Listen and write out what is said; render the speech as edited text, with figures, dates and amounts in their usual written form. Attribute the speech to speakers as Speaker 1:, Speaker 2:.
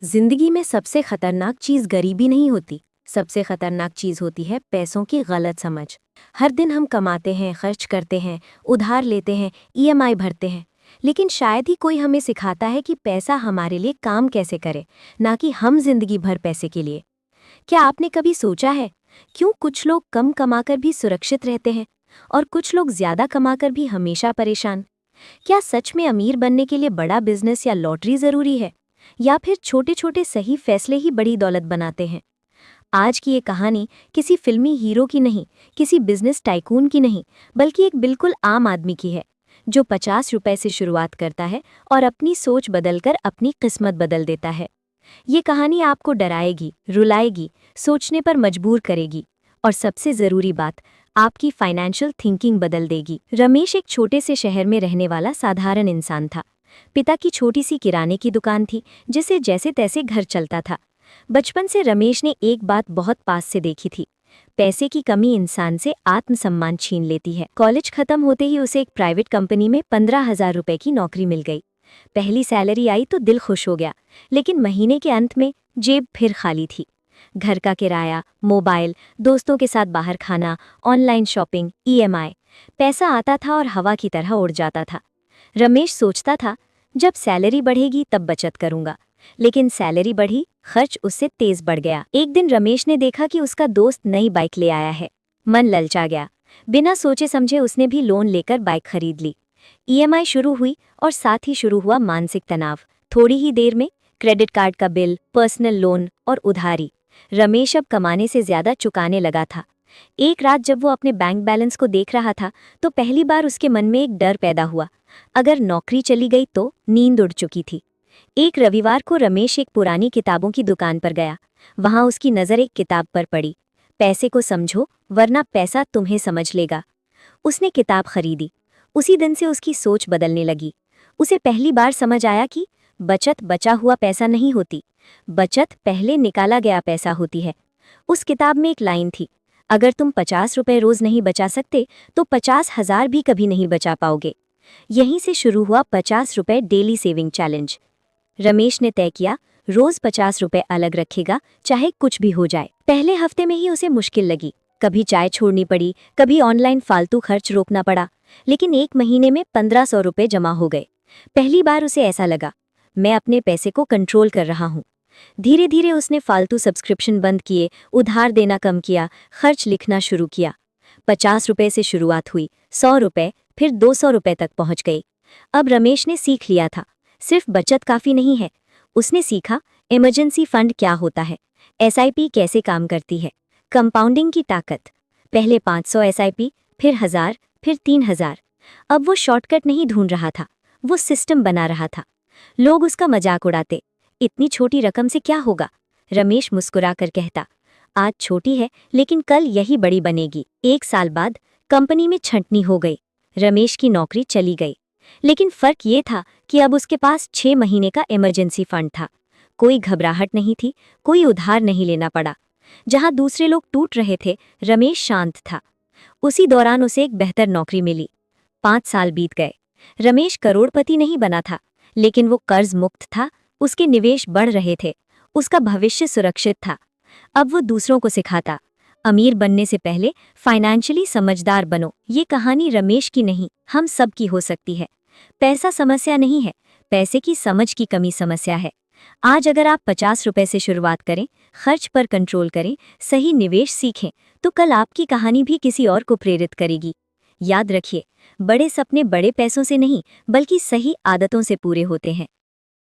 Speaker 1: जिंदगी में सबसे खतरनाक चीज गरीबी नहीं होती। सबसे खतरनाक चीज होती है पैसों की गलत समझ। हर दिन हम कमाते हैं, खर्च करते हैं, उधार लेते हैं, ईएमआई भरते हैं, लेकिन शायद ही कोई हमें सिखाता है कि पैसा हमारे लिए काम कैसे करे, ना कि हम जिंदगी भर पैसे के लिए। क्या आपने कभी सोचा है क्यों कुछ लोग कम कमाकर भी सुरक्षित रहते हैं और कुछ लोग ज्यादा कमाकर भी हमेशा परेशान? क्या सच में अमीर बनने के लिए बड़ा बिजनेस या लॉटरी जरूरी है, या फिर छोटे छोटे सही फैसले ही बड़ी दौलत बनाते हैं? आज की ये कहानी किसी फिल्मी हीरो की नहीं, किसी बिजनेस टाइकून की नहीं, बल्कि एक बिल्कुल आम आदमी की है, जो 50 रुपए से शुरुआत करता है और अपनी सोच बदलकर अपनी किस्मत बदल देता है। ये कहानी आपको डराएगी, रुलाएगी, सोचने पर मजबूर करेगी और सबसे ज़रूरी बात, आपकी फाइनेंशियल थिंकिंग बदल देगी। रमेश एक छोटे से शहर में रहने वाला साधारण इंसान था। पिता की छोटी सी किराने की दुकान थी, जिससे जैसे तैसे घर चलता था। बचपन से रमेश ने एक बात बहुत पास से देखी थी, पैसे की कमी इंसान से आत्मसम्मान छीन लेती है। कॉलेज खत्म होते ही उसे एक प्राइवेट कंपनी में 15,000 रुपए की नौकरी मिल गई। पहली सैलरी आई तो दिल खुश हो गया, लेकिन महीने के अंत में जेब फिर खाली थी। घर का किराया, मोबाइल, दोस्तों के साथ बाहर खाना, ऑनलाइन शॉपिंग, ईएमआई, पैसा आता था और हवा की तरह उड़ जाता था। रमेश सोचता था, जब सैलरी बढ़ेगी तब बचत करूंगा, लेकिन सैलरी बढ़ी, खर्च उससे तेज बढ़ गया। एक दिन रमेश ने देखा कि उसका दोस्त नई बाइक ले आया है। मन ललचा गया। बिना सोचे समझे उसने भी लोन लेकर बाइक खरीद ली। ईएमआई शुरू हुई और साथ ही शुरू हुआ मानसिक तनाव। थोड़ी ही देर में क्रेडिट कार्ड का बिल, पर्सनल लोन और उधारी। रमेश अब कमाने से ज्यादा चुकाने लगा था। एक रात जब वो अपने बैंक बैलेंस को देख रहा था, तो पहली बार उसके मन में एक डर पैदा हुआ। अगर नौकरी चली गई तो? नींद उड़ चुकी थी। एक रविवार को रमेश एक पुरानी किताबों की दुकान पर गया। वहां उसकी नज़र एक किताब पर पड़ी, पैसे को समझो वरना पैसा तुम्हें समझ लेगा। उसने किताब खरीदी। उसी दिन से उसकी सोच बदलने लगी। उसे पहली बार समझ आया कि बचत बचा हुआ पैसा नहीं होती, बचत पहले निकाला गया पैसा होती है। उस किताब में एक लाइन थी, अगर तुम 50 रुपए रोज नहीं बचा सकते तो 50,000 भी कभी नहीं बचा पाओगे। यहीं से शुरू हुआ 50 रुपए डेली सेविंग चैलेंज। रमेश ने तय किया, रोज 50 रुपए अलग रखेगा, चाहे कुछ भी हो जाए। पहले हफ्ते में ही उसे मुश्किल लगी, कभी चाय छोड़नी पड़ी, कभी ऑनलाइन फालतू खर्च रोकना पड़ा, लेकिन एक महीने में 1,500 रुपए जमा हो गए। पहली बार उसे ऐसा लगा, मैं अपने पैसे को कंट्रोल कर रहा हूँ। धीरे धीरे उसने फालतू सब्सक्रिप्शन बंद किए, उधार देना कम किया, खर्च लिखना शुरू किया। 50 रुपए से शुरुआत हुई, 100 रुपए, फिर 200 रुपए तक पहुंच गई। अब रमेश ने सीख लिया था, सिर्फ बचत काफी नहीं है। उसने सीखा इमरजेंसी फंड क्या होता है, एसआईपी कैसे काम करती है, कंपाउंडिंग की ताकत। पहले 500 एसआईपी, फिर 1000, फिर 3000। अब वो शॉर्टकट नहीं ढूंढ रहा था, वो सिस्टम बना रहा था। लोग उसका मजाक उड़ाते, इतनी छोटी रकम से क्या होगा? रमेश मुस्कुराकर कहता, आज छोटी है लेकिन कल यही बड़ी बनेगी। 1 साल बाद कंपनी में छंटनी हो गई। रमेश की नौकरी चली गई, लेकिन फर्क ये था कि अब उसके पास 6 महीने का इमरजेंसी फंड था। कोई घबराहट नहीं थी, कोई उधार नहीं लेना पड़ा। जहां दूसरे लोग टूट रहे थे, रमेश शांत था। उसी दौरान उसे एक बेहतर नौकरी मिली। 5 साल बीत गए। रमेश करोड़पति नहीं बना था, लेकिन वो कर्ज मुक्त था। उसके निवेश बढ़ रहे थे, उसका भविष्य सुरक्षित था। अब वो दूसरों को सिखाता, अमीर बनने से पहले फाइनेंशियली समझदार बनो। ये कहानी रमेश की नहीं, हम सब की हो सकती है। पैसा समस्या नहीं है, पैसे की समझ की कमी समस्या है। आज अगर आप 50 रुपए से शुरुआत करें, खर्च पर कंट्रोल करें, सही निवेश सीखें, तो कल आपकी कहानी भी किसी और को प्रेरित करेगी। याद रखिए, बड़े सपने बड़े पैसों से नहीं, बल्कि सही आदतों से पूरे होते हैं।